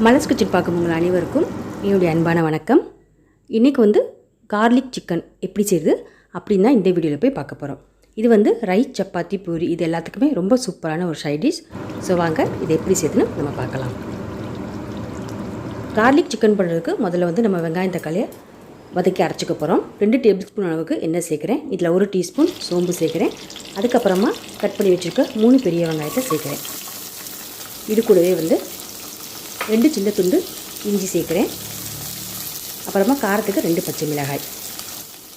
Malar's kitchen பார்க்கும் உங்கள் அனைவருக்கும் என்னுடைய அன்பான வணக்கம். இன்றைக்கி வந்து கார்லிக் சிக்கன் எப்படி செய்யுது அப்படின்னு தான் இந்த வீடியோவில் போய் பார்க்க போகிறோம். இது வந்து ரைஸ், சப்பாத்தி, பூரி இது எல்லாத்துக்குமே ரொம்ப சூப்பரான ஒரு சைட் டிஷ். ஸோ வாங்க இதை எப்படி செய்யுதுன்னு நம்ம பார்க்கலாம். கார்லிக் சிக்கன் பண்ணுறதுக்கு முதல்ல வந்து நம்ம வெங்காயம் தக்காளியை வதக்கி அரைச்சிக்க போகிறோம். 2 டேபிள் ஸ்பூன் அளவுக்கு எண்ணெய் சேர்க்குறேன். இதில் 1 டீஸ்பூன் சோம்பு சேர்க்குறேன். அதுக்கப்புறமா கட் பண்ணி வச்சுருக்க 3 பெரிய வெங்காயத்தை சேர்க்குறேன். இது கூடவே வந்து 2 சின்ன துண்டு இஞ்சி சேர்க்குறேன். அப்புறமா காரத்துக்கு 2 பச்சை மிளகாய்.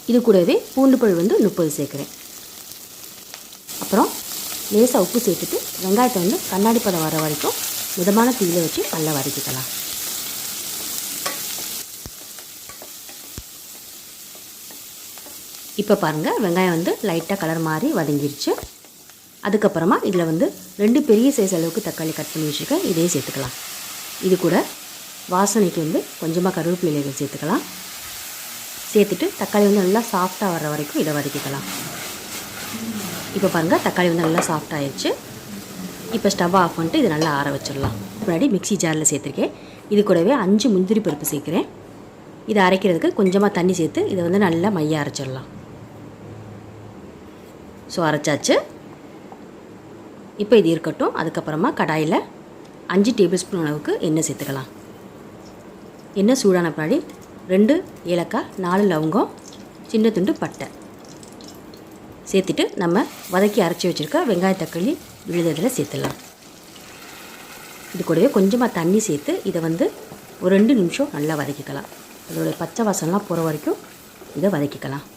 இது கூடவே பூண்டு பல் வந்து 30 சேர்க்குறேன். அப்புறம் லேசாக உப்பு சேர்த்துட்டு வெங்காயத்தை வந்து கண்ணாடி பதம் வர வரைக்கும் மிதமான தீயில வச்சு நல்லா வதக்கிக்கலாம். இப்போ பாருங்கள், வெங்காயம் வந்து லைட்டாக கலர் மாதிரி வதங்கிருச்சு. அதுக்கப்புறமா இதில் வந்து 2 பெரிய சைஸ் அளவுக்கு தக்காளி கட் பண்ணி வச்சுருக்கேன். இதையே சேர்த்துக்கலாம். இது கூட வாசனைக்கு வந்து கொஞ்சமாக கருவேப்பிலை இலைகள் சேர்த்துக்கலாம். சேர்த்துட்டு தக்காளி வந்து நல்லா சாஃப்டாக வர்ற வரைக்கும் இதை வதக்கிக்கலாம். இப்போ பாருங்கள், தக்காளி வந்து நல்லா சாஃப்ட் ஆயிடுச்சு. இப்போ ஸ்டவ் ஆஃப் பண்ணிட்டு இதை நல்லா ஆற வச்சிடலாம். முன்னாடி மிக்ஸி ஜாரில் சேர்த்துருக்கேன். இது கூடவே 5 முந்திரி பருப்பு சேர்க்குறேன். இதை அரைக்கிறதுக்கு கொஞ்சமாக தண்ணி சேர்த்து இதை வந்து நல்லா மையாக அரைச்சிடலாம். ஸோ அரைச்சாச்சு. இப்போ இது இருக்கட்டும். அதுக்கப்புறமா கடாயில் 5 டேபிள் ஸ்பூன் அளவுக்கு எண்ணெய் சேர்த்துக்கலாம். எண்ணெய் சூடான பின்னாடி 2 ஏலக்காய், 4 லவங்கம், சின்ன துண்டு பட்டை சேர்த்துட்டு நம்ம வதக்கி அரைச்சி வச்சுருக்க வெங்காய தக்காளி விழுததில் சேர்த்துடலாம். இது கூடவே கொஞ்சமாக தண்ணி சேர்த்து இதை வந்து ஒரு 2 நிமிஷம் நல்லா வதக்கிக்கலாம். அதோடைய பச்சை வாசனைலாம் போகிற வரைக்கும் இதை வதக்கிக்கலாம்.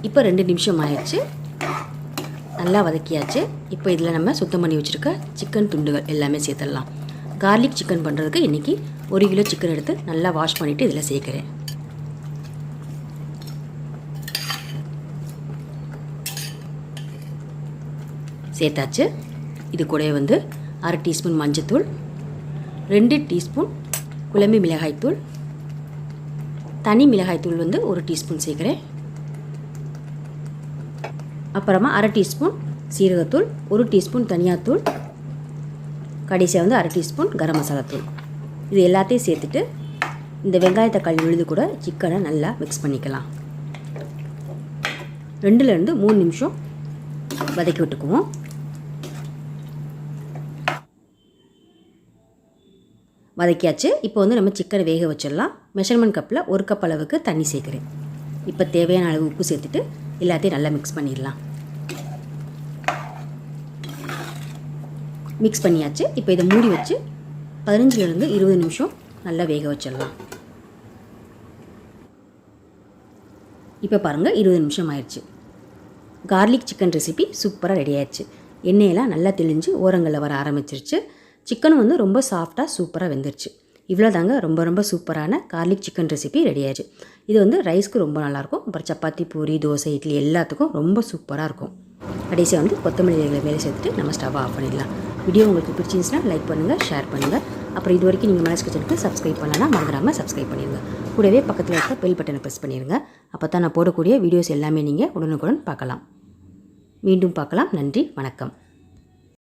இப்போ 2 நிமிஷம் ஆயிடுச்சு. நல்லா வதக்கியாச்சு. இப்போ இதில் நம்ம சுத்தம் பண்ணி வச்சுருக்க சிக்கன் துண்டுகள் எல்லாமே சேர்த்துடலாம். கார்லிக் சிக்கன் பண்ணுறதுக்கு இன்றைக்கி 1 கிலோ சிக்கன் எடுத்து நல்லா வாஷ் பண்ணிவிட்டு இதில் சேர்க்குறேன். சேர்த்தாச்சு. இது கூட வந்து 1/2 டீஸ்பூன் மஞ்சத்தூள், 2 டீஸ்பூன் குழம்பு மிளகாய்த்தூள், தனி மிளகாய்த்தூள் வந்து 1 டீஸ்பூன் சேர்க்குறேன். அப்புறமா 1/2 டீஸ்பூன் சீரகத்தூள், 1 டீஸ்பூன் தனியாத்தூள், கடைசியாக வந்து 1/2 டீஸ்பூன் கரம் மசாலா தூள். இது எல்லாத்தையும் சேர்த்துட்டு இந்த வெங்காய தக்காளி விழுது கூட சிக்கனை நல்லா மிக்ஸ் பண்ணிக்கலாம். 2லேருந்து 3 நிமிஷம் வதக்கி விட்டுக்குவோம். வதக்கியாச்சு. இப்போ வந்து நம்ம சிக்கனை வேக வச்சிடலாம். மெஷர்மெண்ட் கப்பில் 1 கப் அளவுக்கு தண்ணி சேர்க்குறேன். இப்போ தேவையான அளவு உப்பு சேர்த்துட்டு எல்லாத்தையும் நல்லா மிக்ஸ் பண்ணிடலாம். மிக்ஸ் பண்ணியாச்சு. இப்போ இதை மூடி வச்சு 15லேருந்து 20 நிமிஷம் நல்லா வேக வச்சிடலாம். இப்போ பாருங்கள், 20 நிமிஷம் ஆயிடுச்சு. கார்லிக் சிக்கன் ரெசிபி சூப்பராக ரெடி ஆயிடுச்சு. எண்ணெயெல்லாம் நல்லா தெளிஞ்சு ஓரங்களில் வர ஆரம்பிச்சிருச்சு. சிக்கனும் வந்து ரொம்ப சாஃப்டாக சூப்பராக வெந்துருச்சு. இவ்வளோ தாங்க, ரொம்ப ரொம்ப சூப்பரான கார்லிக் சிக்கன் ரெசிபி ரெடி ஆயிடுச்சு. இது வந்து ரைஸ்க்கு ரொம்ப நல்லாயிருக்கும். அப்புறம் சப்பாத்தி, பூரி, தோசை, இட்லி எல்லாத்துக்கும் ரொம்ப சூப்பராக இருக்கும். கடைசியாக வந்து கொத்தமல்லி இலைகளை மேலே சேர்த்துட்டு நம்ம ஸ்டவ் ஆஃப் பண்ணிடலாம். வீடியோ உங்களுக்கு பிடிச்சிருந்துச்சுன்னா லைக் பண்ணுங்கள், ஷேர் பண்ணுங்கள். அப்புறம் இது வரைக்கும் நீங்கள் மலர்ஸ் கிச்சனுக்கு சப்ஸ்கிரைப் பண்ணலன்னா மறந்துடாமல் சப்ஸ்கிரைப் பண்ணிடுங்க. கூடவே பக்கத்தில் இருக்க பெல் பட்டனை ப்ரெஸ் பண்ணிடுங்க. அப்போ தான் நான் போடக்கூடிய வீடியோஸ் எல்லாமே நீங்கள் உடனுக்குடன் பார்க்கலாம். மீண்டும் பார்க்கலாம். நன்றி, வணக்கம்.